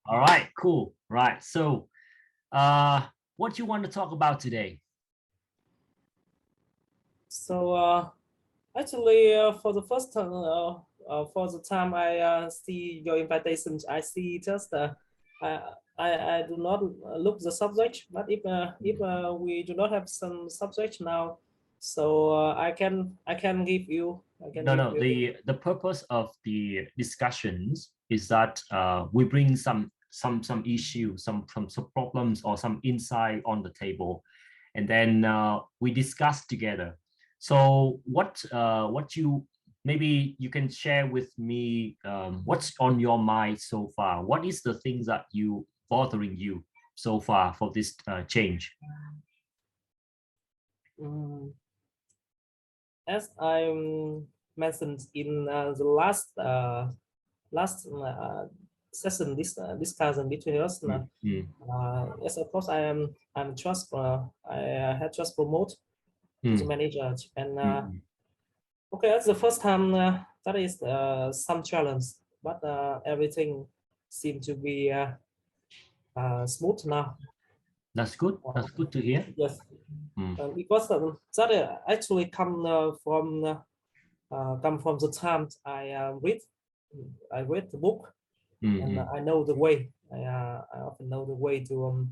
All right, cool. Right. So, what do you want to talk about today? So actually, for the first time, for the time I see your invitations, I see just I, I do not look the subject, but if we do not have some subject now, so I can give you I can No, give no. you. The purpose of the discussions is that we bring some issues, some problems, or some insight on the table, and then we discuss together. So, what you maybe you can share with me what's on your mind so far? What is the things that you bothering you so far for this change? Um, as I mentioned in the last session, this discussion between us. Mm, mm, Yes, of course, I'm just I had just promoted to the mm, manager, and mm, okay, that's the first time that is some challenge, but everything seemed to be smooth now. That's good. That's good to hear. Yes, Mm, because that actually come from the time I read the book, mm, and mm, I know the way. I often know the way to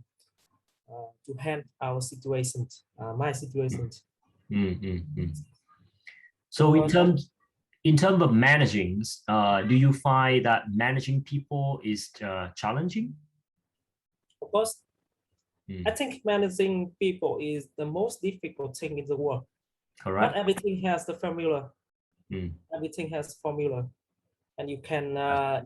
handle our situations, my situations. mm, mm, mm. So So in terms of managing, do you find that managing people is challenging? of course, I Mm, think managing people is the most difficult thing in the world. Not correct. everything has the formula. Mm, Everything has formula, and you can that's,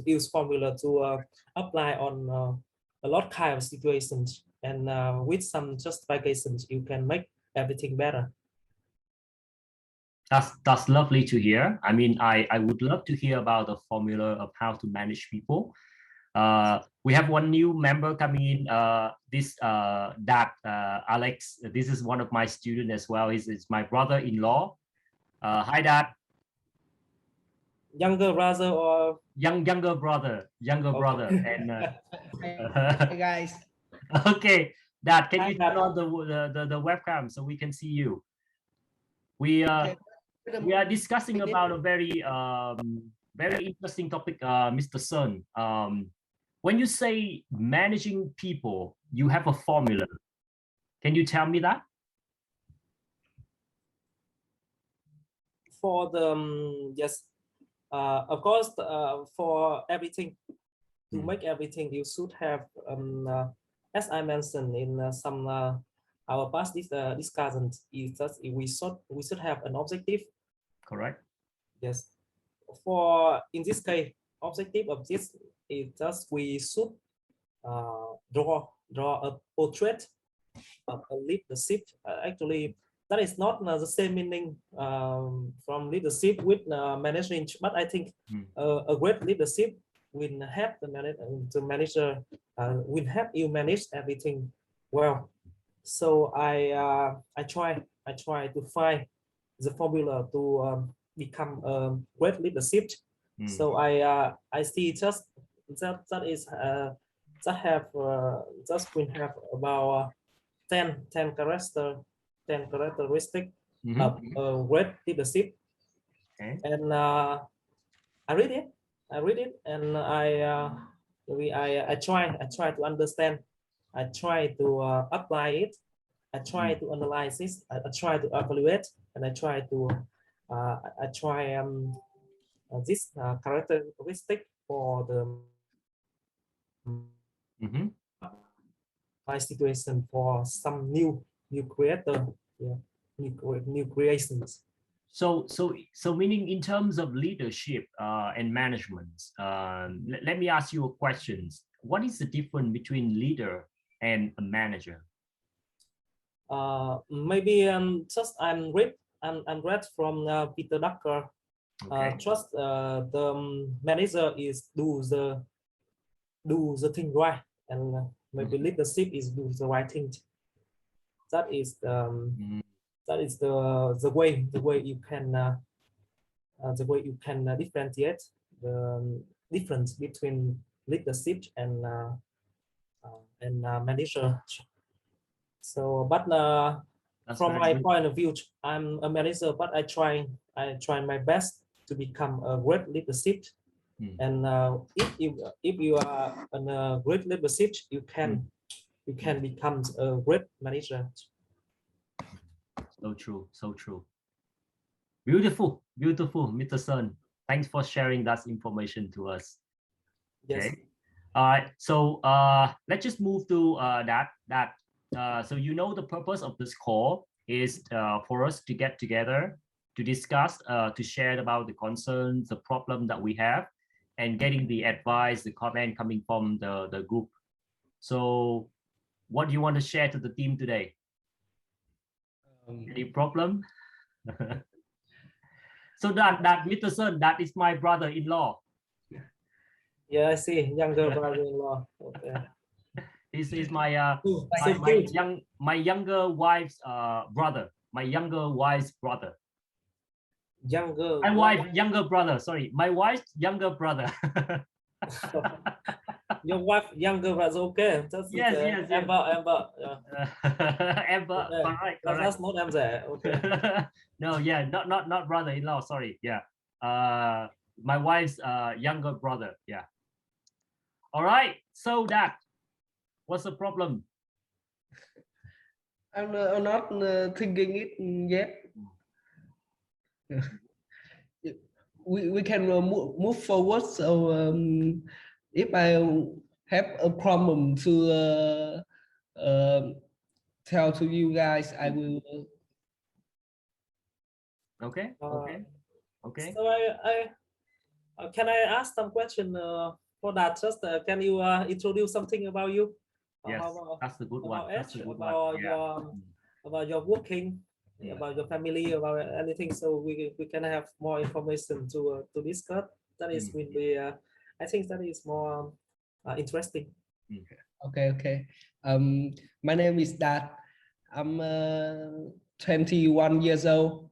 use formula to apply on a lot kind of situations, and with some justifications, you can make everything better. that's lovely to hear. I mean, I would love to hear about the formula of how to manage people. We have one new member coming in. This that Alex. This is one of my students as well. He's my brother-in-law. Hi, Dad. Younger brother or Younger okay. brother, and Hey guys. okay, Dad, can Hi, you turn Dad. on the webcam so we can see you? We uh Okay. Wait a we are discussing minute. about a very interesting topic, Mr. Sun. When you say managing people, you have a formula. Can you tell me that? For the yes, of course, for everything, to Mm, make everything, you should have as I mentioned in some our past discussions, is that we should have an objective. correct. Yes, for in this case, objective of this is just we should draw a portrait of a leadership. Actually, that is not the same meaning from leadership with management, but I think Mm, a great leadership will help the manager will help you manage everything well. So I try to find the formula to become a great leadership. mm, So I see just that is that have just will have about 10 characteristic mhm, of great leadership, okay. and I read it. I read it, and I try to understand. I try to apply it. I try Mm, to analyze it. I try to evaluate, and I try this characteristic for the mhm. my situation for some new creator, yeah, new creations. So meaning in terms of leadership and management, let me ask you a question. What is the difference between leader and a manager? Maybe just I'm read from Peter Drucker. Okay. Trust the manager is do the thing right, and maybe Mhm, leadership is do the right thing. That is mhm, that is the way you can differentiate the difference between leadership and manager. So, but That's from very my good. point of view, I'm a manager, but I try my best to become a great leadership. And if you are a great leadership, you can become a great manager. So true, so true. Beautiful, beautiful, Mr. Sun. Thanks for sharing that information to us. Yes. Okay. All right. So let's just move to so you know the purpose of this call is for us to get together to discuss, to share about the concerns, the problem that we have, and getting the advice, the comment coming from the group. So what do you want to share to the team today? Any problem? So that Mr. Sun, that is my brother-in-law. Yeah, I see. Younger brother-in-law. Okay. This is my my younger wife's brother. My younger wife's brother. Younger. My wife younger brother. Sorry, my wife's younger brother. Your wife younger brother. Okay. That's yes. Amber. Yeah. Amber. Okay. Correct. That's not Amber. Okay. No, yeah, not brother-in-law. Sorry. Yeah. My wife's younger brother. Yeah. All right. So what's the problem? I'm not thinking it yet. We can move forward. So if I have a problem to tell to you guys, I will. Okay. So I can I ask some question for that? Just can you introduce something about you? Yes, that's a good one. That's a good about one. Yeah. about your working, about your family, about anything, so we can have more information to discuss. That is will be I think that is more interesting. Okay. My name is Dad. I'm 21 years old.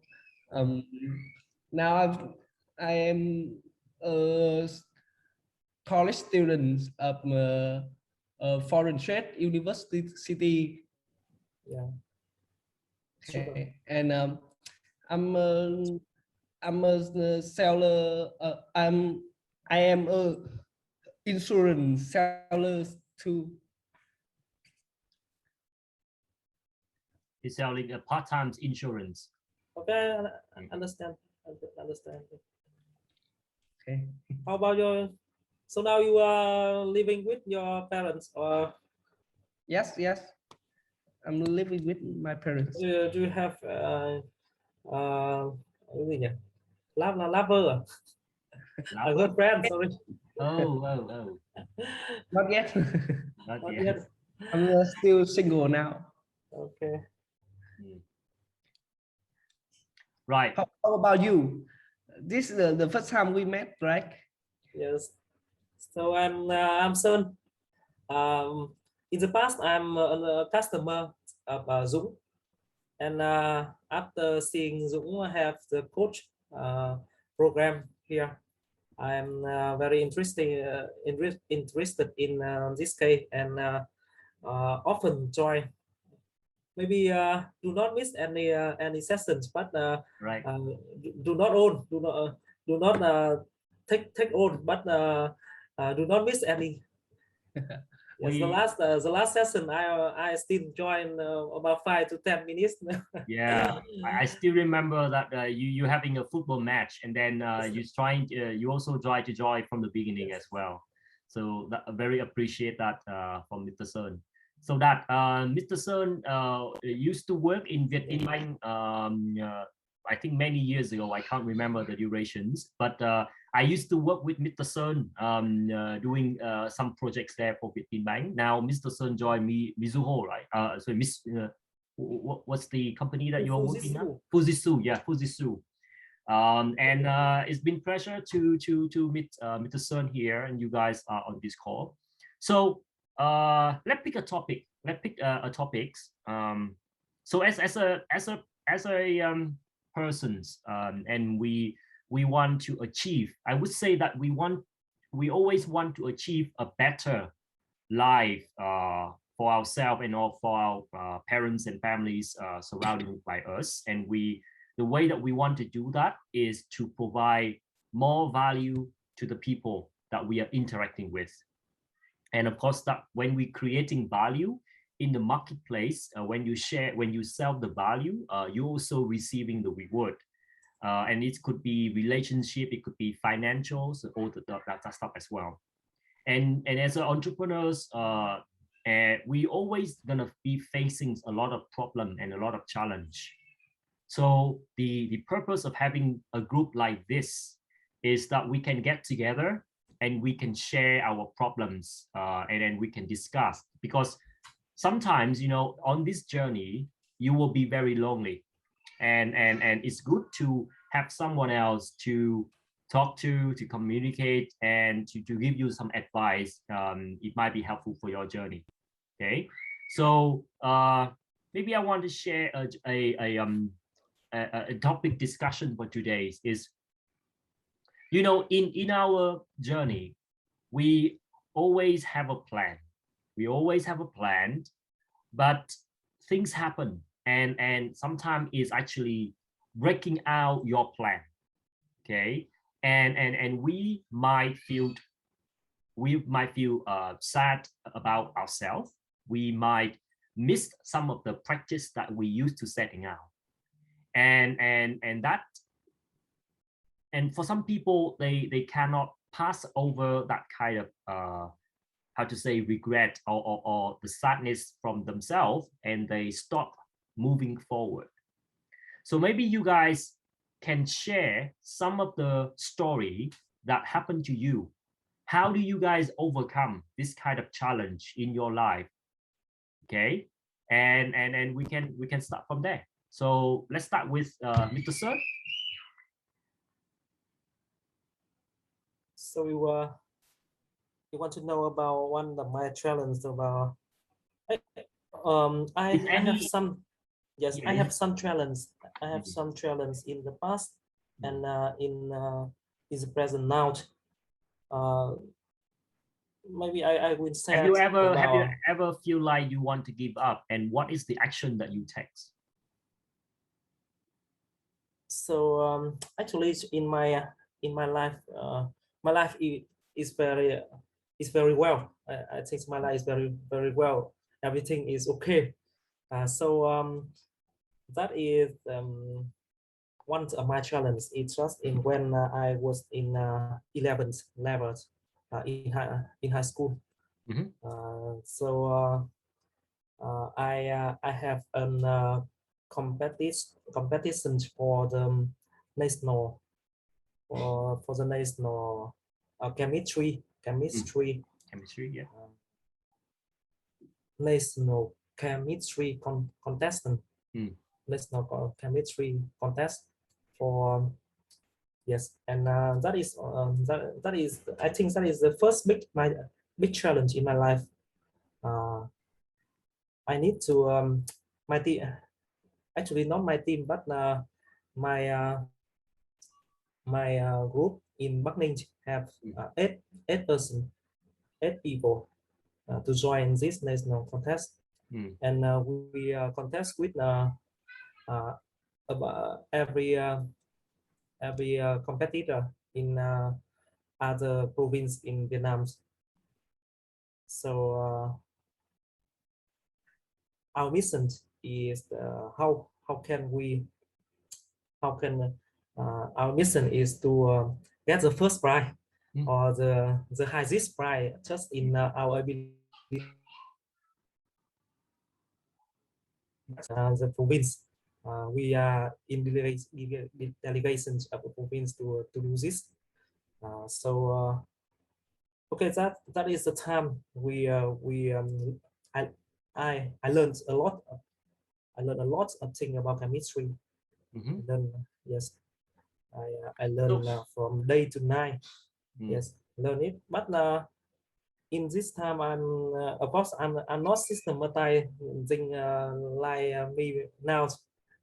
Now I am a college student of Foreign Trade University. Yeah. Okay. And I'm a seller. I am a insurance seller too. He's selling a part-time insurance. Okay, understand. Okay. How about your? So now you are living with your parents, or? Yes. I'm living with my parents. Do you have cái gì nhỉ? Lover. A girlfriend, sorry. Oh. Not yet. Not yet. I'm still single now. Okay. Right. How about you? This is the first time we met, right? Yes. So I'm Sơn. In the past, I'm a customer of Dũng, and after seeing Dũng have the coach program here, I'm very interested in this case, and often join. Maybe do not miss any sessions, but right. Do not take on, but do not miss any. Yes, the last session I still join about 5 to 10 minutes. Yeah, I still remember that you having a football match, and then you also try to join from the beginning as well. So that, I very appreciate that from Mr. Sơn. So that Mr. Sơn used to work in Vietinbank. I think many years ago. I can't remember the durations, but I used to work with Mr. Sơn doing some projects there for Vietinbank. Now Mr. Sơn joined Mizuho, right? So what's the company that you're working at? Fujitsu, yeah, Fujitsu. And it's been pleasure to meet Mr. Sơn here, and you guys are on this call. So let's pick a topic. Let's pick a topics. So as a persons, and we want to achieve. I would say that we want we always want to achieve a better life for ourselves and all for our parents and families surrounding by us. And the way that we want to do that is to provide more value to the people that we are interacting with. And of course, that when we're creating value in the marketplace, when you sell the value, you're also receiving the reward. And it could be relationship, it could be financials, all that stuff as well. And as entrepreneurs, we always gonna be facing a lot of problem and a lot of challenge. So the purpose of having a group like this is that we can get together and we can share our problems, and then we can discuss, because sometimes, you know, on this journey you will be very lonely, and it's good to have someone else to talk to communicate, and to give you some advice. It might be helpful for your journey. Okay, so maybe I want to share a topic discussion for today is, you know, in our journey, we always have a plan. We always have a plan, but things happen, and sometimes it's actually breaking out your plan. Okay, and we might feel sad about ourselves. We might miss some of the practice that we used to setting out, and that, and for some people, they cannot pass over that kind of how to say regret, or the sadness from themselves, and they stop moving forward. So maybe you guys can share some of the story that happened to you. How do you guys overcome this kind of challenge in your life? Okay, and we can start from there. So let's start with Mr. Sir. So you want to know about one of my challenges about I have some, yes, I have some challenge. I have some challenge in the past, and in the present now. Maybe I would say. Have you ever feel like you want to give up, and what is the action that you take? So actually, in my life, my life is very well. I think my life is very well. Everything is okay. So that is one of my challenges. It's just in when I was in 11th level in high school. So I have an competition for the national for the national chemistry, yeah. National chemistry contestant. National chemistry contest for, yes, and that is I think that is the first big challenge in my life. I need to my team, actually not my team, but my group in Bắc Ninh have eight people to join this national contest, and we contest with about every competitor in other province in Vietnam. So our mission is how can our mission is to get the first prize or the highest prize just in our ability. The province, we are in the delegations of the province to do this. So okay, that is the time I learned a lot. I learned a lot of things about chemistry. Then yes, I learned from day to night. Yes, learn it. But in this time, of course I'm not systematizing like me now.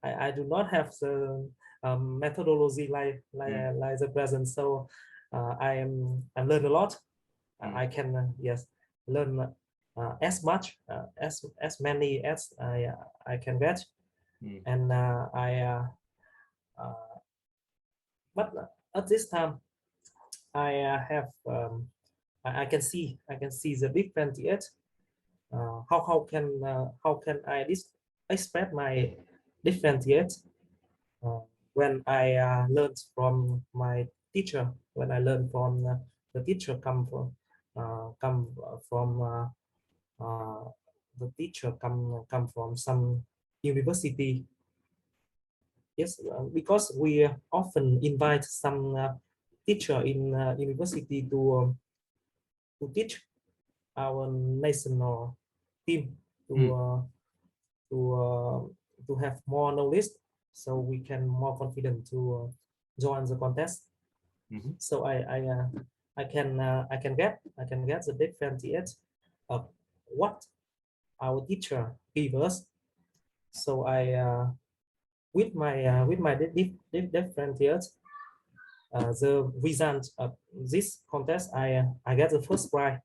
I do not have the methodology like the present. So I learn a lot. I can yes learn as much as many as I can get, and but at this time I have I can see the difference yet. How can I express my difference yet? When I learned from my teacher, when I learned from the teacher the teacher come from some university. Yes, because we often invite some teacher in university to teach our national team to to have more knowledge, so we can more confident to join the contest. So I can get the difference of what our teacher gave us. So I with my different years, the result of this contest, I get the first prize.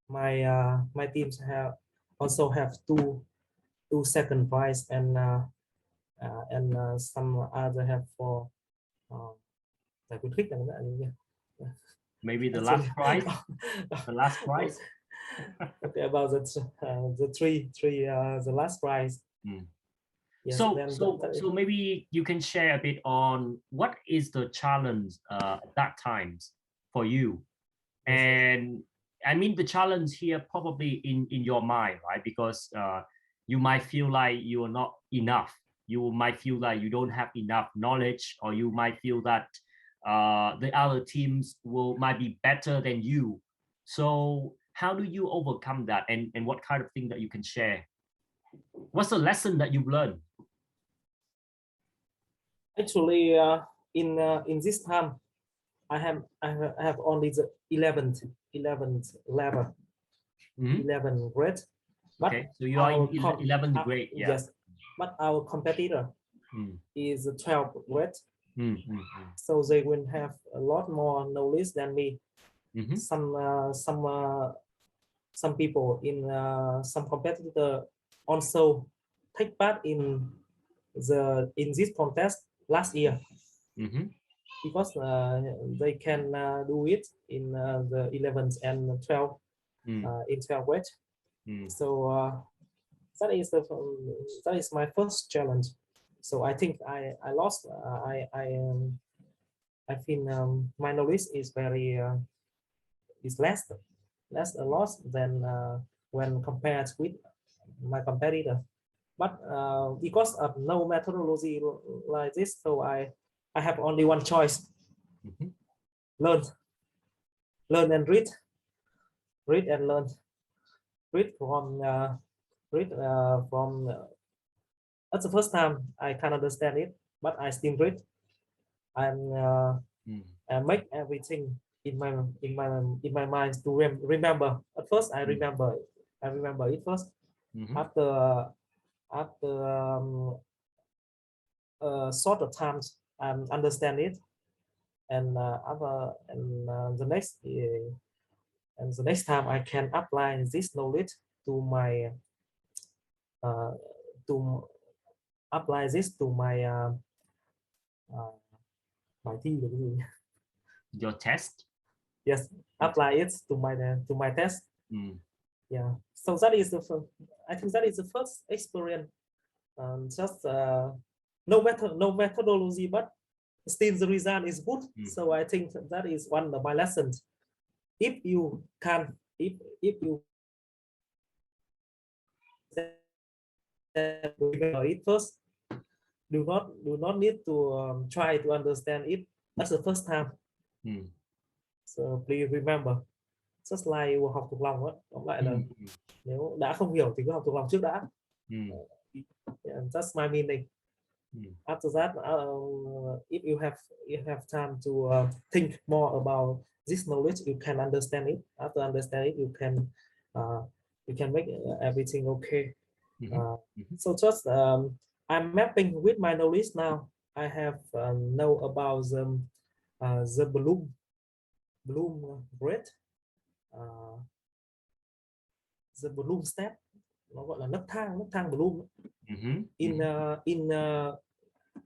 My teams also have two second prize, and some other have for maybe the last prize. The last prize. Okay, about the three the last prize. Yes, so maybe you can share a bit on what is the challenge at that times for you. And I mean, the challenge here probably in your mind, right? Because you might feel like you are not enough. You might feel like you don't have enough knowledge, or you might feel that the other teams might be better than you. So how do you overcome that, and what kind of thing that you can share? What's the lesson that you've learned? Actually, in this time, I have only the 11th level, 11th grade. But okay, so you are in 11th grade, yeah. Yes, but our competitor is 12th grade. So they will have a lot more knowledge than me. Some people in some competitor also take part in this contest last year, because they can do it in the 11th and 12th in 12th grade. So that is my first challenge. So I think I lost. I feel my knowledge is very is less a loss than when compared with my competitor. But because of no methodology like this, so I have only one choice: learn and read and learn. Read from at the first time I can understand it, but I still read and make everything in my mind to remember. At first I remember it first. After short of times I understand it, and the next time I can apply this knowledge to my my your test. Yes, apply it to my test. Yeah, so that is I think that is the first experience. Just no methodology, but still the result is good. So I think that is one of my lessons. If you can, if you remember it first, do not need to try to understand it. That's the first time. So please remember, just like học thuộc lòng á, tóm lại là nếu đã không hiểu thì cứ học thuộc lòng trước đã. Yeah, that's my meaning. After that, if you have time to think more about this knowledge, you can understand it. After understand it, you can make everything okay. So just I'm mapping with my knowledge now. I have know about the bloom bread, the bloom step, nó gọi là nấc thang bloom. In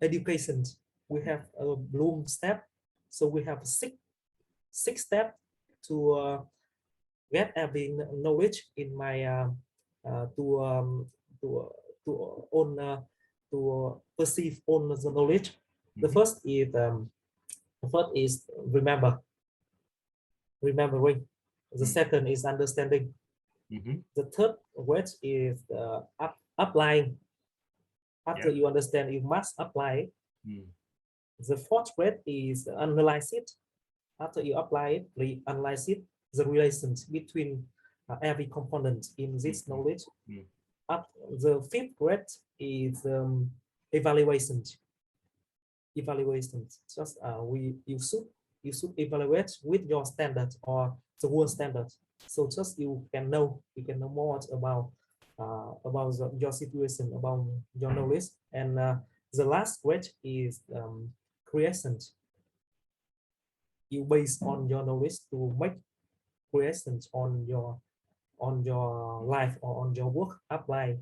education we have a bloom step, so we have six steps to get every knowledge in my to own to perceive on the knowledge. The first is remembering. The second is understanding. The third word is applying. After you understand, you must apply it. The fourth word is analyze it. After you apply it, analyze it. The relations between every component in this knowledge. The fifth word is evaluation. Just you should evaluate with your standard or the world standard. So just you can know more about your situation, about your knowledge. And the last word is creation. You base on your knowledge to make creations on your life or on your work. Apply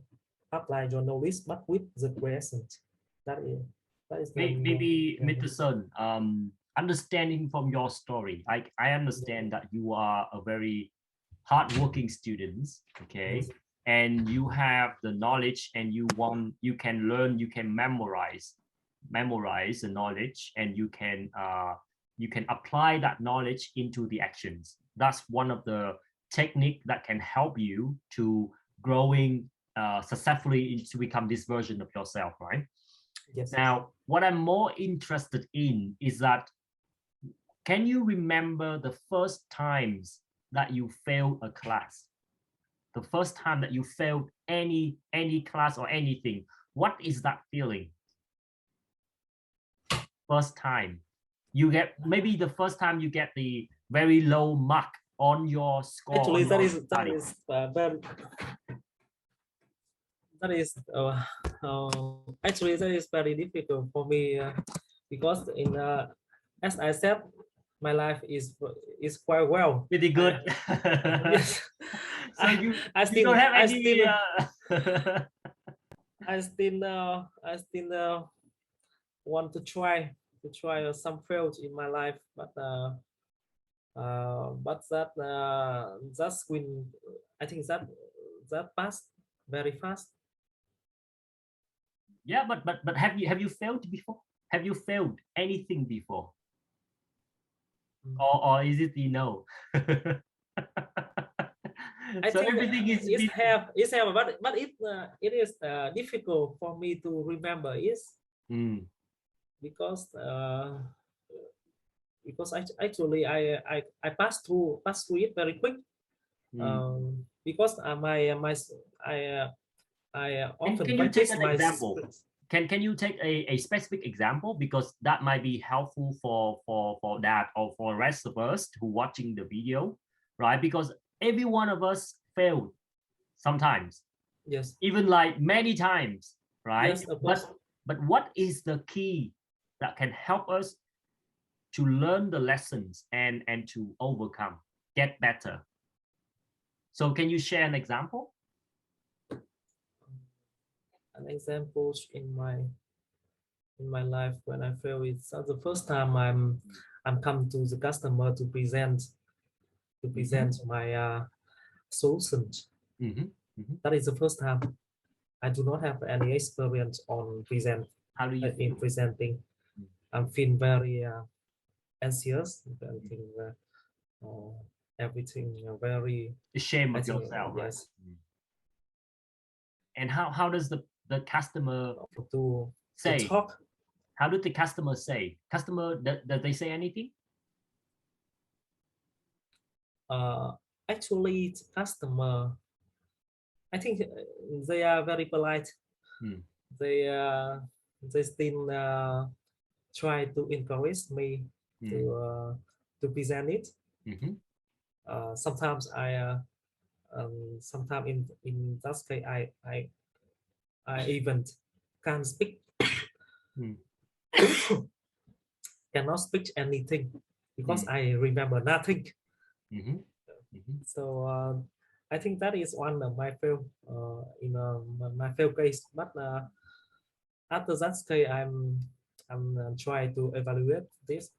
your knowledge, but with the creation. That is maybe Mr. Sun, understanding from your story, I understand that you are a very hardworking student, okay? And you have the knowledge, and you can learn, you can memorize the knowledge, and you can apply that knowledge into the actions. That's one of the technique that can help you to growing successfully to become this version of yourself, right? Yes. Now, what I'm more interested in is that, can you remember the first times that you failed a class? The first time that you failed any class or anything, what is that feeling? First time you get, maybe the first time you get the very low mark on your score. Actually, that is very difficult for me because in as I said, my life is quite well. Pretty good. Yes. So you don't have any. I still want to try some fails in my life, but that's when I think that passed very fast. Yeah, but have you failed before? Have you failed anything before? Or is it no? I so think everything is but it is difficult for me to remember because actually I passed through it very quick. Because I often can you take an my example? Can you take a specific example, because that might be helpful for that, or for the rest of us who watching the video, right? Because every one of us failed sometimes. Yes. Even like many times, right? Yes, of course. But what is the key that can help us to learn the lessons and to overcome, get better? So can you share an example? An example in my life when I fail, it's the first time I'm come to the customer to present my solutions. That is the first time. I do not have any experience on How do you in presenting. I'm feeling very anxious. Everything very ashamed of yourself, right? Yes. And how does the customer say? Talk. How did the customer say? Does they say anything? Actually, customer, I think they are very polite. They still try to encourage me to present it. Sometimes sometimes in that case I even can't speak. cannot speak anything because I remember nothing. So I think that is one of my fail in my fail case. But after that case, I'm trying to evaluate this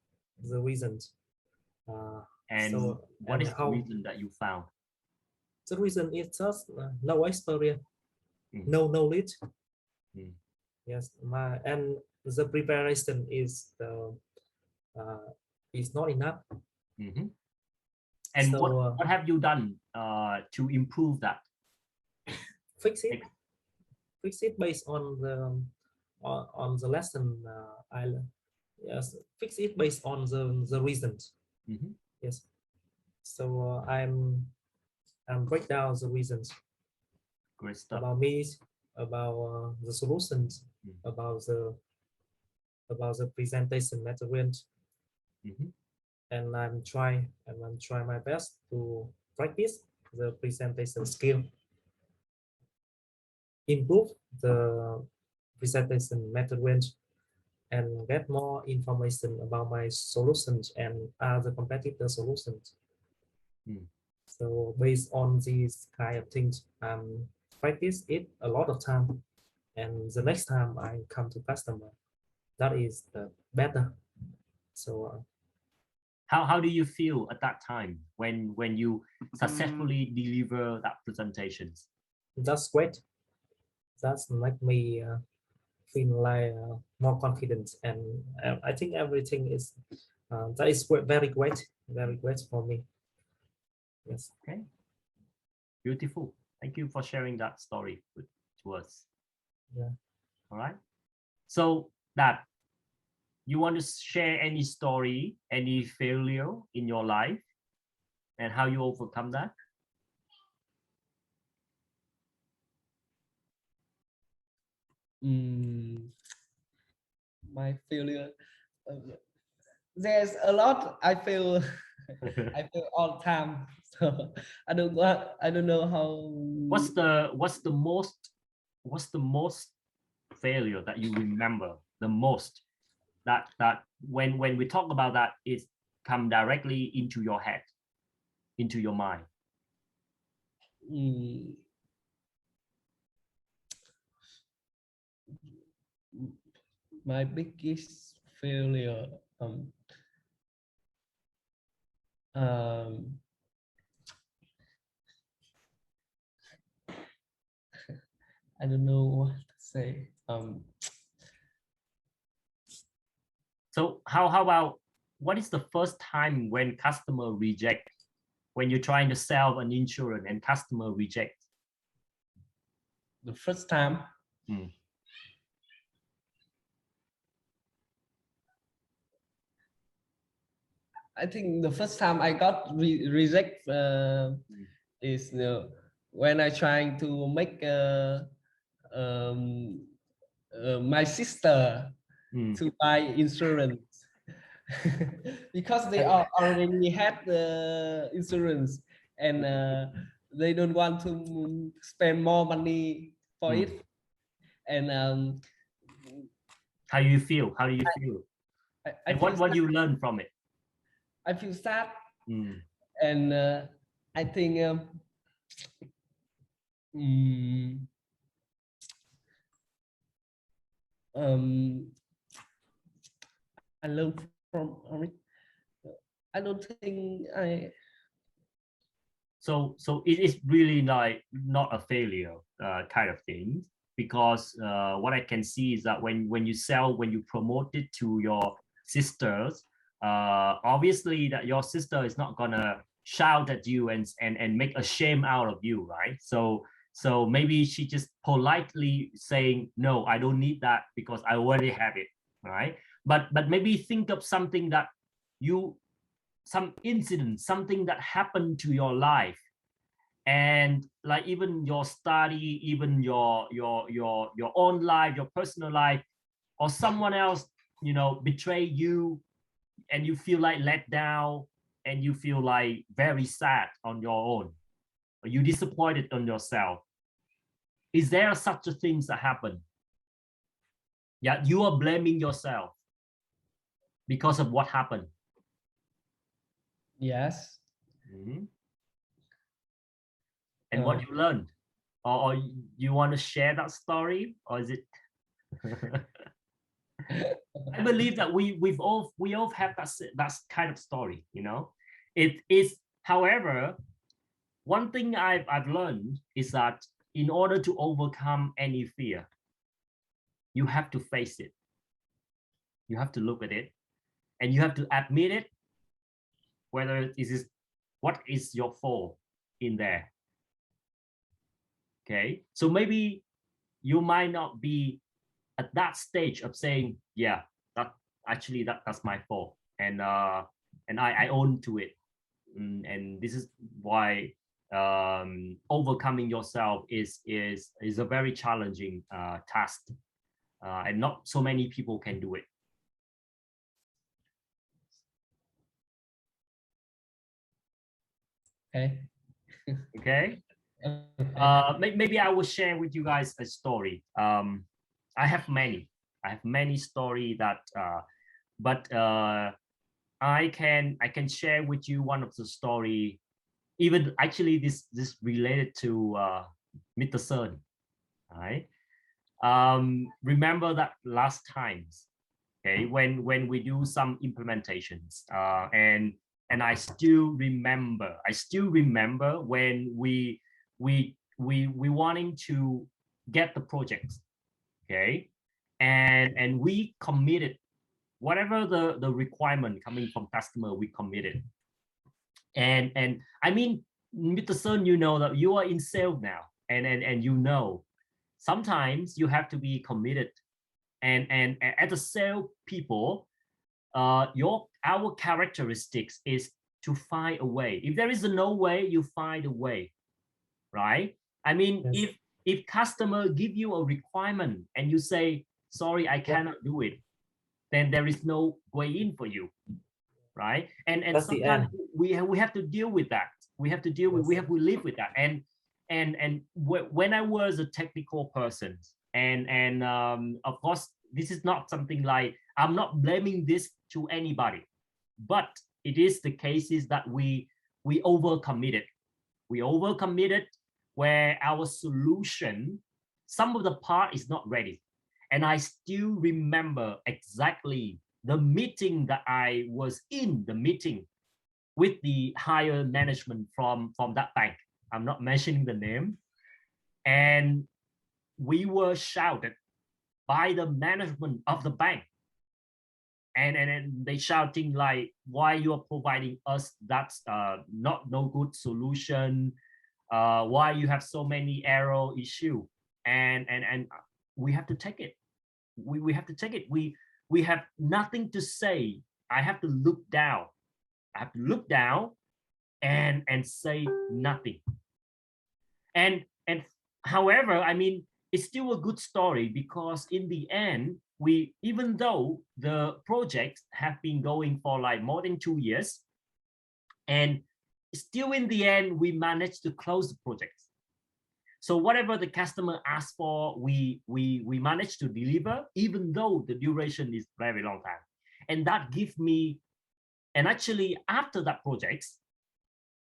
the reasons. And so what and is the reason that you found? The reason is just no experience, no knowledge. Yes, and the preparation is not enough. And so, what have you done to improve that? Fix it based on the lesson. Fix it based on the reasons. Yes. So I'm break down the reasons. Great stuff. About me, about the solutions, about the presentation material. And I'm trying my best to practice the presentation skill, improve the presentation material, and get more information about my solutions and other competitor solutions. So based on these kind of things, practice it a lot of time, and the next time I come to customer, that is the better. So how do you feel at that time when you successfully deliver that presentations? That's great. That's make me feel like more confident, and I think everything is that is very great for me. Yes. Okay. Beautiful. Thank you for sharing that story to us. Yeah. All right. So that you want to share any story, any failure in your life, and how you overcome that? My failure. There's a lot I feel. I feel all the time. So I don't know how. What's the most failure that you remember the most? That when we talk about that, it come directly into your head, into your mind. My biggest failure. I don't know what to say. So how about, what is the first time when customer reject, when you're trying to sell an insurance and customer reject? The first time. I think the first time I got reject is when I trying to make my sister to buy insurance because they already had the insurance, and they don't want to spend more money for it. And how do you feel? And what you learn from it? I feel sad. And I think I learned from it. I don't think So it is really like not a failure kind of thing, because what I can see is that when you promote it to your sisters, obviously that your sister is not gonna shout at you and make a shame out of you, right? So maybe she just politely saying, no, I don't need that because I already have it, right? But maybe think of something that some incident, something that happened to your life, and like even your study, even your own life, your personal life, or someone else, betray you, and you feel like let down, and you feel like very sad on your own, or you disappointed on yourself. Is there such a things that happen? Yeah, you are blaming yourself. because of what happened. Yes. And what you learned, or you want to share that story, or is it? I believe that we all have that kind of story, you know. It is, however, one thing I've learned is that in order to overcome any fear, you have to face it. You have to look at it, and you have to admit it, whether it is what is your fault in there. Okay, so maybe you might not be at that stage of saying, yeah, that's my fault, and I own to it, and this is why overcoming yourself is a very challenging task, and not so many people can do it. Okay. Okay. Maybe I will share with you guys a story. I have many story that, but I can share with you one of the story. Even actually, this related to Mr. Sun. Right. Remember that last times, okay, when we do some implementations, and I still remember when we wanting to get the projects, okay, and we committed whatever the requirement coming from customer, we committed, and I mean, Mr. Sun, you know that you are in sales now, and you know sometimes you have to be committed, and as a sales people, our characteristics is to find a way. If there is no way, you find a way, right? I mean, yes. If customer give you a requirement and you say, sorry, I cannot do it, then there is no way in for you, right? And sometimes we have to deal with that. We have to deal with, we have to live with that. And when I was a technical person, and of course, this is not something like, I'm not blaming this to anybody, but it is the cases that we overcommitted. We overcommitted where our solution, some of the part is not ready. And I still remember exactly the meeting that I was in, the meeting with the higher management from that bank. I'm not mentioning the name. And we were shouted by the management of the bank. And they shouting like, why you are providing us that's no good solution, why you have so many error issue, and we have to take it. We have to take it. We have nothing to say. I have to look down. I have to look down and say nothing. And however, I mean, it's still a good story, because in the end, even though the projects have been going for like more than 2 years, and still in the end, we managed to close the projects. So whatever the customer asked for, we managed to deliver, even though the duration is very long time. And that gives me, and actually after that project,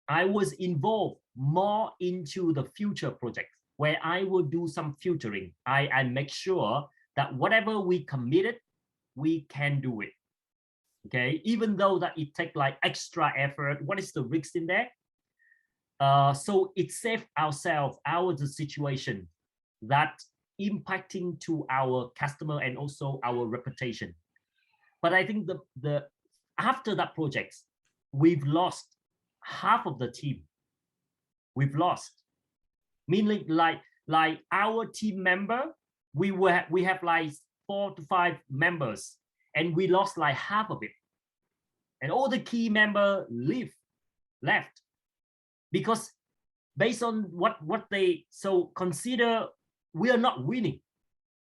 I was involved more into the future projects, where I will do some filtering. I make sure that whatever we committed, we can do it. Okay, even though that it takes like extra effort, what is the risk in there? So it saved ourselves out of the situation that impacting to our customer and also our reputation. But I think the after that project, we've lost half of the team. We've lost, meaning like our team member, we have like 4 to 5 members, and we lost like half of it, and all the key member left, because based on what they so consider, we are not winning.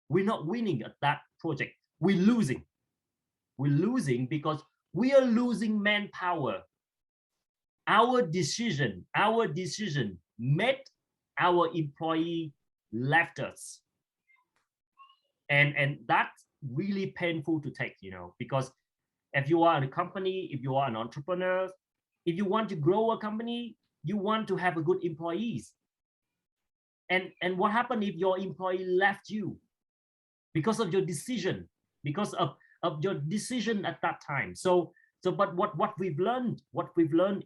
We're not winning at that project. We're losing because we are losing manpower. Our decision made our employee left us, and that's really painful to take, you know, because If you are in a company, if you are an entrepreneur, if you want to grow a company, you want to have a good employees. And what happened if your employee left you because of your decision, because of your decision at that time? So but what we've learned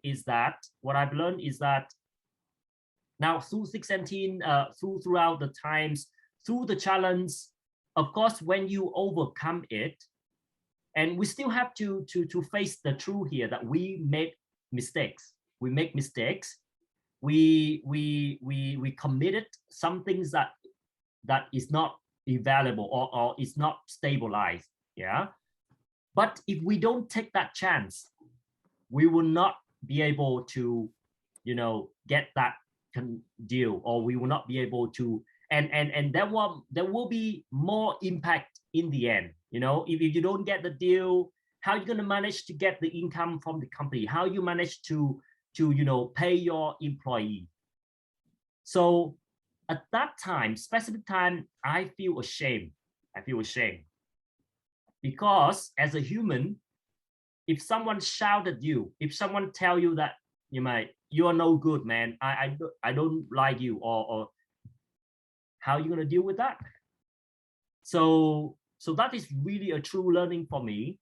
is that what I've learned is that now through 618, throughout the times, through the challenge, of course, when you overcome it, and we still have to face the truth here that we make mistakes. We make mistakes. We committed some things that is not available or is not stabilized. Yeah. But if we don't take that chance, we will not be able to, get that deal, or we will not be able to, and there will be more impact in the end. If you don't get the deal, how are you going to manage to get the income from the company? How you manage to pay your employee? So at that time, specific time, I feel ashamed. Because as a human, if someone shouted at you, if someone tell you that you are no good, man, I don't like you, or how are you going to deal with that? So that is really a true learning for me,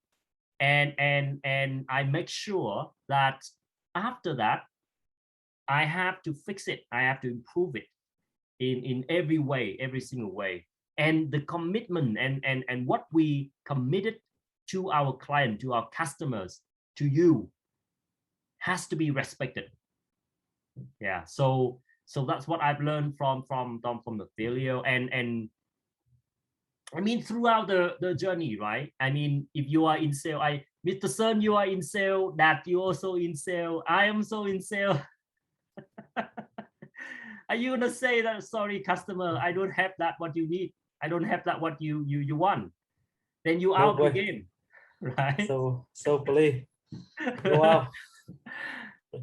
and I make sure that after that I have to fix it, I have to improve it in every way, every single way. And the commitment and what we committed to our client, to our customers, to you, has to be respected. Yeah. So that's what I've learned from the failure, and I mean throughout the journey, right? I mean, if you are in sale, Mr. Sun, you are in sale, that you also in sale, I am so in sale. Are you gonna say that, sorry customer, I don't have that what you need, I don't have that what you want? Then you out again, right? So please go out.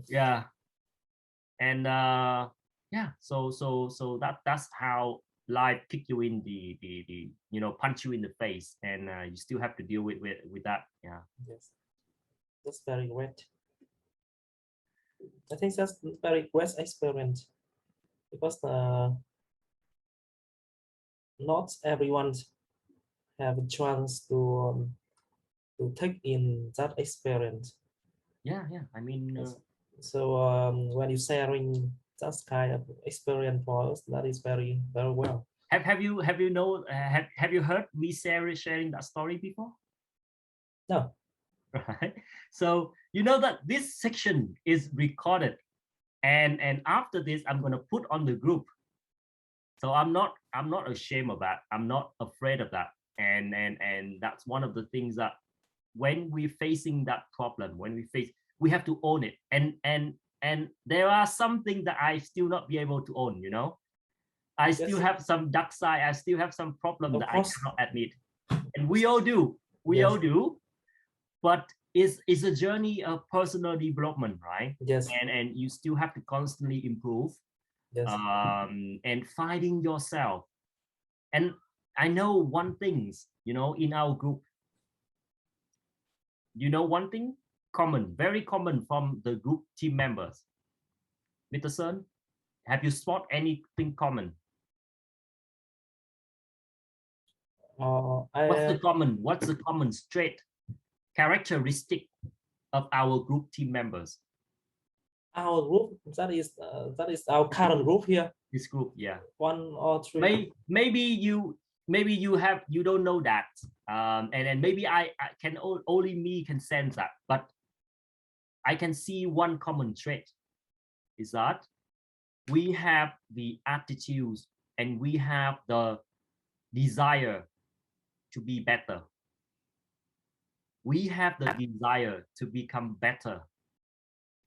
Yeah. And yeah, so that's how life kick you in the punch you in the face, and you still have to deal with that. Yeah. Yes, that's very great. I think that's very great experience, because not everyone have a chance to take in that experience. Yeah. I mean, so when you sharing that kind of experience for us, that is very, very well. Have you heard me sharing that story before? No. Right. So you know that this section is recorded, and after this I'm going to put on the group. So I'm not ashamed of that. I'm not afraid of that. And that's one of the things that when we're facing that problem, we have to own it. And there are some things that I still not be able to own, I still have some dark side. I still have some problem that I cannot admit. And we all do. We all do. But it's a journey of personal development, right? Yes. And you still have to constantly improve. Yes. And finding yourself. And I know one thing, in our group, one thing common, very common from the group team members. Mr. Sun, have you spot anything common? What's the common trait, characteristic of our group team members? Our group, that is our current group here. This group, yeah. 1 or 3. Maybe you don't know that, and maybe I can only me can sense that, but I can see one common trait is that we have the attitudes and we have the desire to be better. We have the desire to become better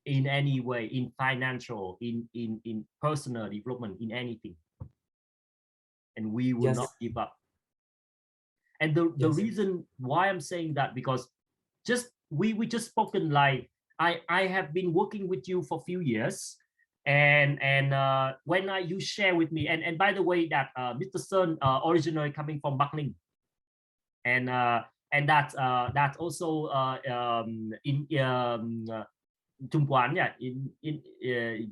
in any way, in financial, in personal development, in anything. And we will not give up. And the reason why I'm saying that, because we just spoken, like I have been working with you for a few years, and when you share with me, and by the way, that Mr. Sun originally coming from Bắc Ninh, and that's also in Trung Quán, yeah, in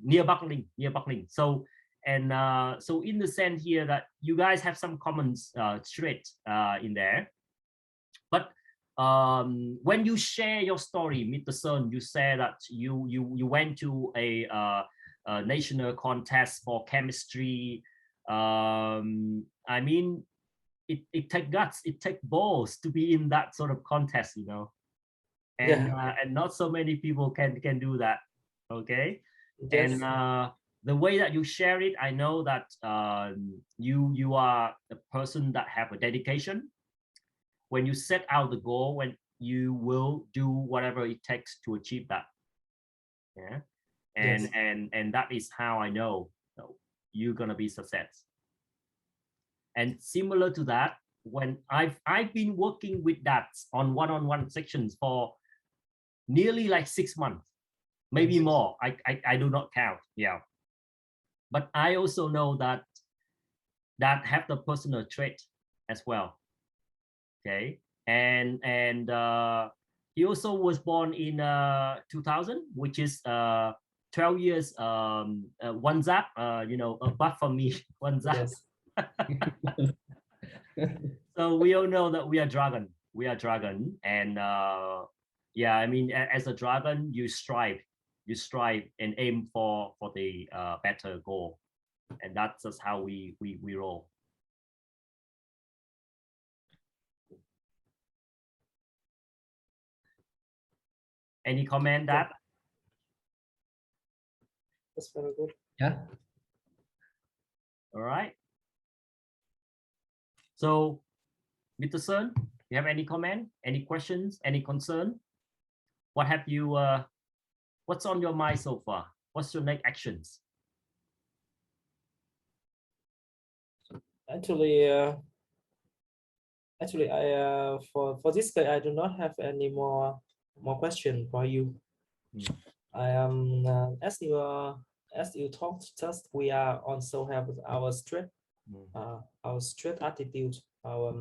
near Buckling. So so in the sense here that you guys have some common trait in there, but when you share your story, Mr. Sun, you say that you went to a national contest for chemistry. I mean, it takes guts, it takes balls to be in that sort of contest, you know, and and not so many people can do that. Okay, Yes. and the way that you share it, I know that you are a person that have a dedication. When you set out the goal, when you will do whatever it takes to achieve that. Yeah, and that is how I know you're gonna be success. And similar to that, when I've been working with that on one-on-one sections for nearly like 6 months, maybe more. I do not count. Yeah, but I also know that have the personal trait as well. Okay, and he also was born in 2000, which is 12 years one zap, you know, apart from me, one zap. Yes. So we all know that we are dragon, and yeah, I mean, as a dragon, you strive and aim for the better goal, and that's just how we roll. Any comment that? That's very good. Yeah. All right. So, Mr. Sun, you have any comment, any questions, any concern? What have you? What's on your mind so far? What's your next actions? Actually, I for this guy, I do not have any more question for you. I am as you talked just, we are also have our straight attitude, our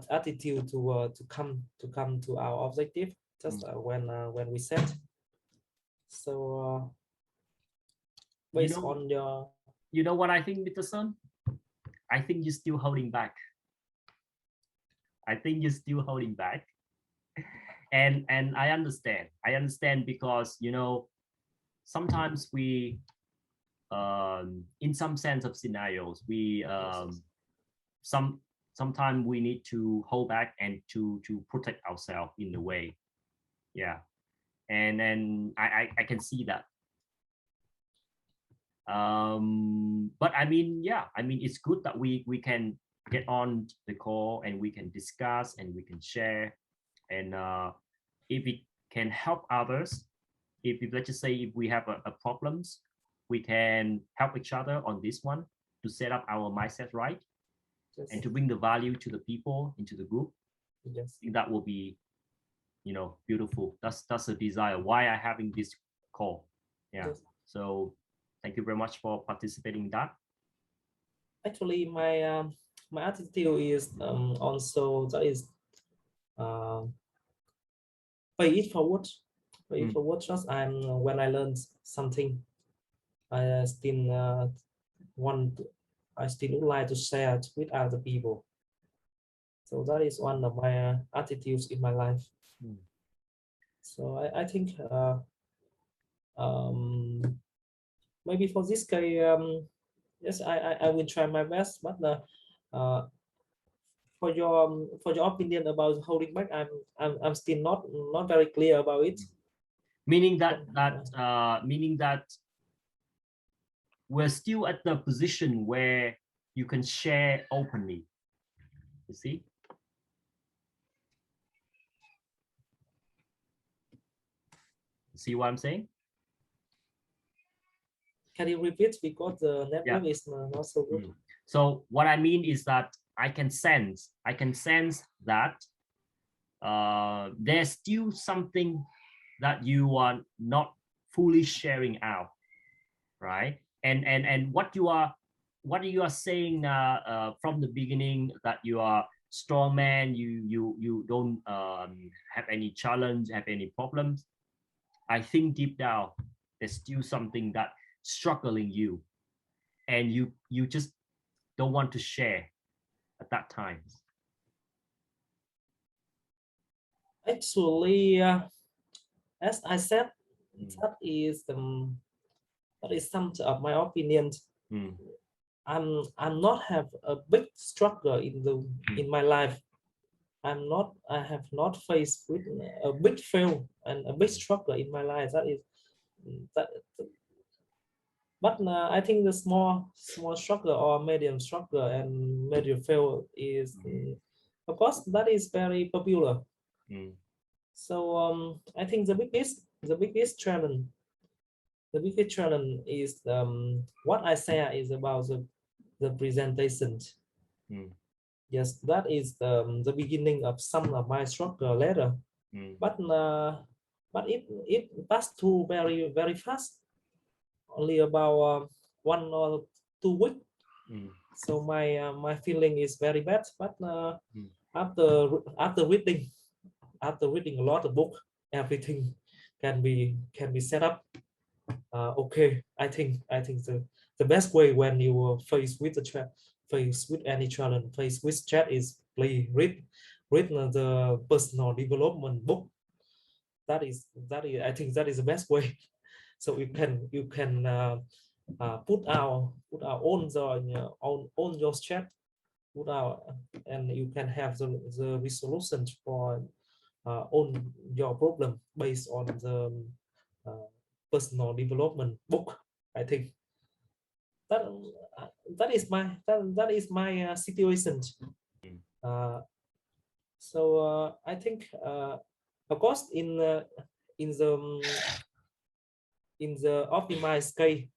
attitude to come to our objective just when we set. So based on your, you know what I think, Mr. Sun? I think you're still holding back. And I understand because, you know, sometimes we in some sense of scenarios, we sometimes we need to hold back and to protect ourselves in a way. Yeah, and then I can see that. But I mean, yeah, I mean, it's good that we can get on the call and we can discuss and we can share, and if it can help others, if let's just say if we have a problems, we can help each other on this one to set up our mindset right. Yes. And to bring the value to the people, into the group. Yes. I think that will be, you know, beautiful. That's a desire why I having this call. Yeah. Yes. So thank you very much for participating in that. Actually, my my attitude is also that is pay it forward. Just when I learned something, I still would like to share it with other people. So that is one of my attitudes in my life. So I think maybe for this guy, yes, I will try my best, but for your opinion about holding back, I'm still not very clear about it. Meaning that we're still at the position where you can share openly. You see? See what I'm saying? Can you repeat, because the network is not so good? So what I mean is that I can sense that there's still something that you are not fully sharing out, right? And what you are saying from the beginning, that you are strong man, you don't have any challenge, have any problems, I think deep down there's still something that struggling you, and you just don't want to share at that time. Actually, as I said, that is some of my opinion. I'm not have a big struggle in my life. I have not faced with a big fail and a big struggle in my life. That. But I think the small struggle or medium struggle and medium fail is, of course, that is very popular. So I think the biggest challenge is what I say is about the presentation. Yes, that is the beginning of some of my struggle later. But it passed through very, very fast, only about 1 or 2 weeks. So my feeling is very bad. But after reading a lot of book, everything can be set up. Okay, I think the best way when you are faced with any challenge, faced with chat, is please read the personal development book. That is I think that is the best way. So you can put our own your chat, and you can have the resolution for on your problem based on the personal development book. I think that is my situation. So I think of course in the optimized case,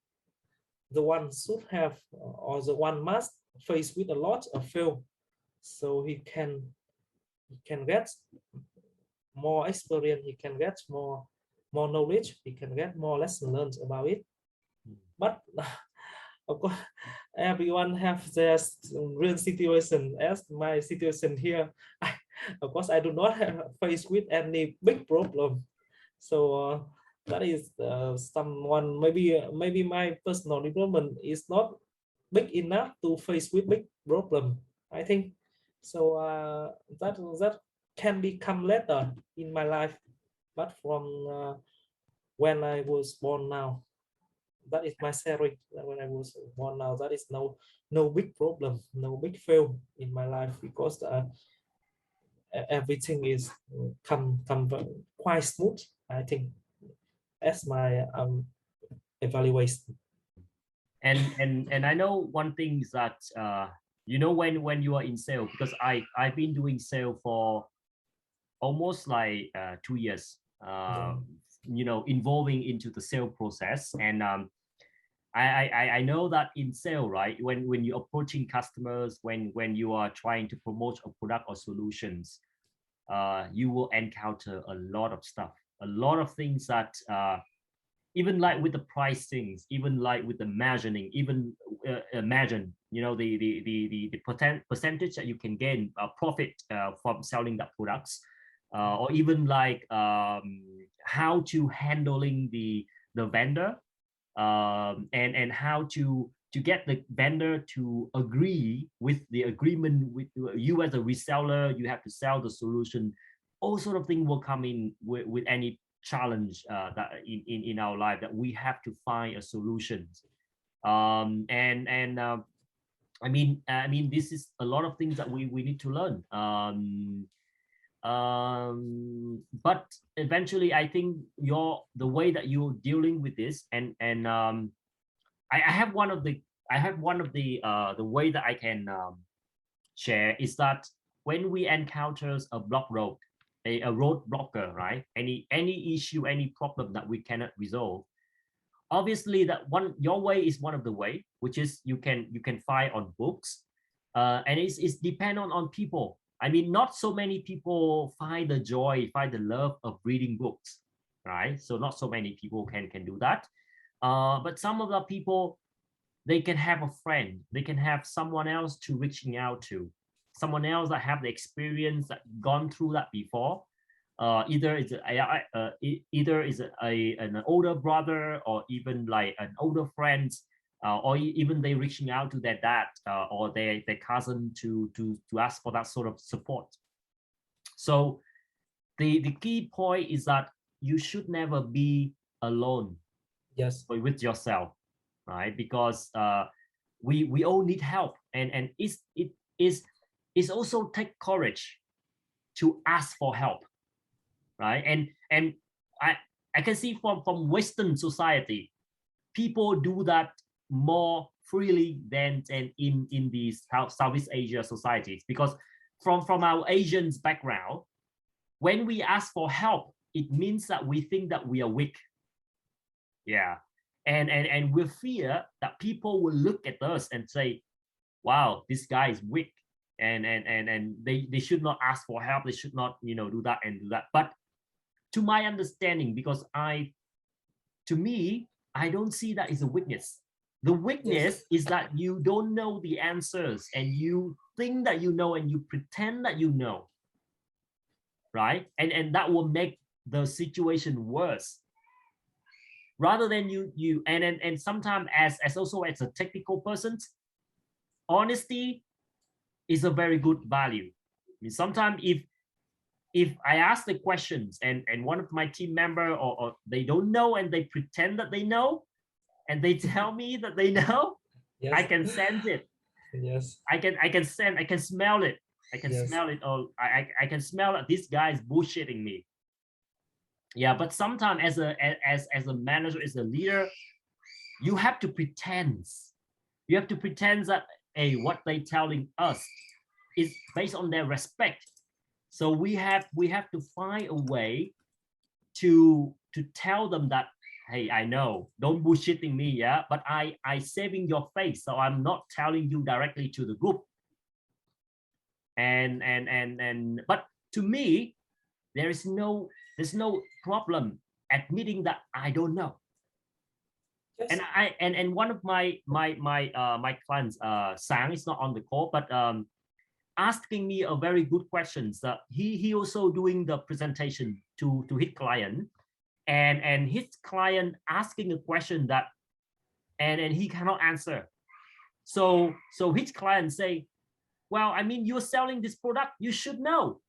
the one should have or the one must face with a lot of fail, so he can get more experience, he can get more knowledge, he can get more lessons learned about it. But of course everyone have their real situation. As my situation here, of course I do not have faced with any big problem. So that is someone maybe my personal development is not big enough to face with big problem, I think. So that can become later in my life, but from when I was born now, that is my salary. When I was born now, that is no big problem, no big fail in my life, because everything is come quite smooth, I think, as my evaluation. And I know one thing is that when you are in sale, because I've been doing sale for almost like 2 years, involving into the sale process. And I know that in sale, right, when you're approaching customers, when you are trying to promote a product or solutions, you will encounter a lot of stuff, a lot of things that even like with the pricings, even like with the measuring, even imagine, the percentage that you can gain profit from selling that products, or even like how to handling the vendor, and how to get the vendor to agree with the agreement with you as a reseller. You have to sell the solution. All sort of things will come in with any challenge that in our life, that we have to find a solution. I mean this is a lot of things that we need to learn. But eventually I think the way that you're dealing with this, and I have one of the way that I can share is that when we encounter a block road, a road blocker, right? Any issue, any problem that we cannot resolve, obviously that your way is one of the way, which is you can find on books, and it's depend on people. I mean, not so many people find the joy, find the love of reading books, right? So not so many people can do that. But some of the people, they can have a friend, they can have someone else to reaching out to. someone else that have the experience that gone through that before. Either it's an older brother or even like an older friend, or even they reaching out to their dad or their cousin to ask for that sort of support. So the key point is that you should never be alone. Yes. With yourself, right? Because we all need help, and it's also take courage to ask for help, right? And I can see from Western society, people do that more freely than in these Southeast Asia societies, because from our Asians background, when we ask for help, it means that we think that we are weak. Yeah. And we fear that people will look at us and say, wow, this guy is weak, and they should not ask for help, they should not, you know, do that and do that. But to my understanding, because to me, I don't see that as a weakness. The weakness is that you don't know the answers and you think that you know and you pretend that you know, right? And that will make the situation worse. Rather than you and sometimes as also as a technical person, honesty is a very good value. I mean, sometimes if I ask the questions and one of my team member or they don't know and they pretend that they know and they tell me that they know, yes. I can sense it. Yes. I can smell it. I can smell it. Or I can smell that this guy is bullshitting me. Yeah, but sometimes as a manager, as a leader, you have to pretend. You have to pretend that what they telling us is based on their respect. So we have to find a way to tell them that, hey, I know, don't bullshitting me, yeah, but I saving your face, so I'm not telling you directly to the group. And but to me, there's no problem admitting that I don't know. Yes. And one of my clients, Sang is not on the call, but asking me a very good questions. He also doing the presentation to his client, and his client asking a question that and he cannot answer. So his client say, well, I mean, you're selling this product, you should know.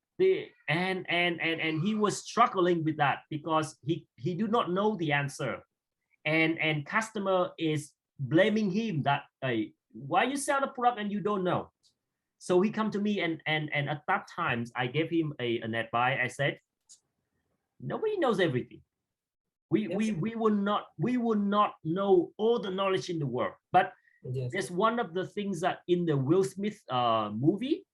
And he was struggling with that because he do not know the answer, and customer is blaming him that, hey, why you sell the product and you don't know? So he come to me and at that time I gave him an advice. I said, nobody knows everything. We will not know all the knowledge in the world. But there's one of the things that in the Will Smith movie,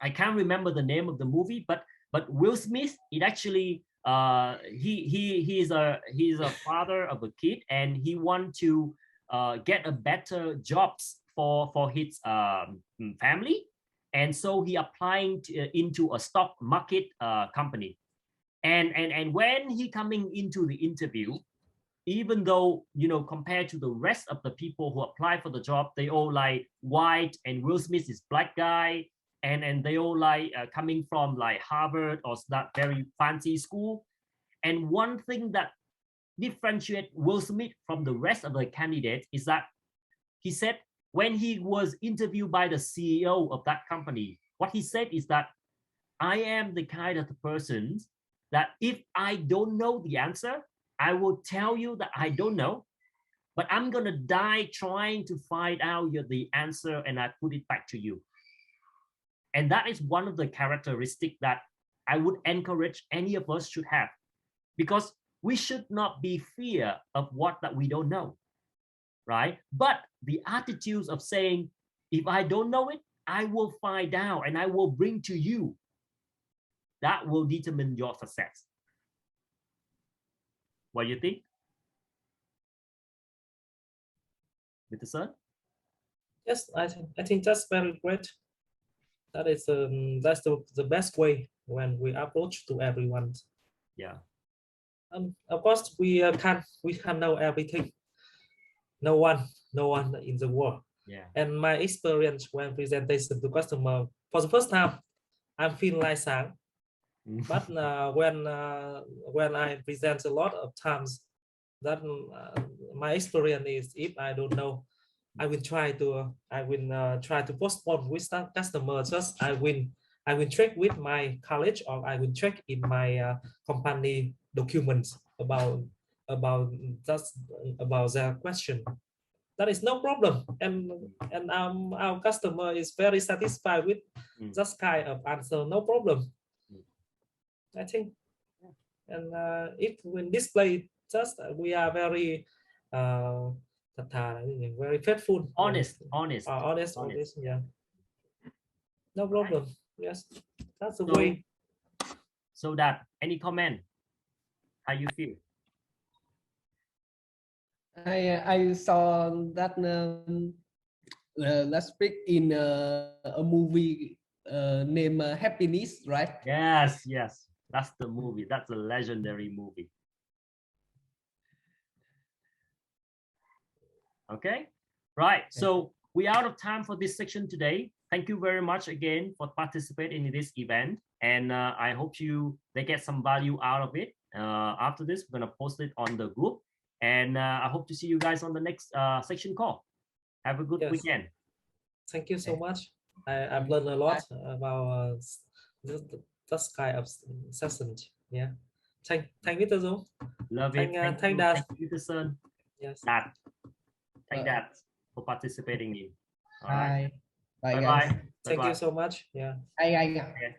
I can't remember the name of the movie, but Will Smith, it actually he's a father of a kid, and he want to get a better jobs for his family, and so he applying into a stock market company, and when he coming into the interview, even though, you know, compared to the rest of the people who apply for the job, they all like white, and Will Smith is black guy, and they all like coming from like Harvard or that very fancy school. And one thing that differentiates Will Smith from the rest of the candidates is that he said when he was interviewed by the CEO of that company, what he said is that I am the kind of person that if I don't know the answer, I will tell you that I don't know, but I'm gonna die trying to find out the answer, and I put it back to you. And that is one of the characteristics that I would encourage any of us should have, because we should not be fear of what that we don't know, right? But the attitudes of saying, if I don't know it, I will find out and I will bring to you, that will determine your success. What do you think, Mr. Sir? Yes, I think that's very great. That is that's the best way when we approach to everyone. Yeah. Of course, we can't know everything. No one in the world. Yeah. And my experience when presentation to customer for the first time, I'm feeling like sang. But when I present a lot of times, that my experience is, if I don't know, I will try to postpone with customer. Just I will check with my college, or I will check in my company documents about just about their question. That is no problem, and our customer is very satisfied with this kind of answer. No problem, I think. And if when display, just we are very very faithful, honest. Yeah, no problem. Yes, that's the So- way. So that, any comment? How you feel? I saw that let's speak in a movie named Happiness, right? Yes, that's the movie. That's a legendary movie. Okay, right. So we're out of time for this section today. Thank you very much again for participating in this event, and I hope they get some value out of it. After this, we're gonna post it on the group, and I hope to see you guys on the next section call. Have a good weekend. Thank you so much. I've learned a lot about this kind of session. Yeah. Thank Mr. Dung. Love it. Thank Dad. Thank you, Peterson. Yes. Dad. Thank Dad for participating in. All Bye. right. Bye, Bye guys. bye. Thank you so much. Yeah. Bye, guys. Okay.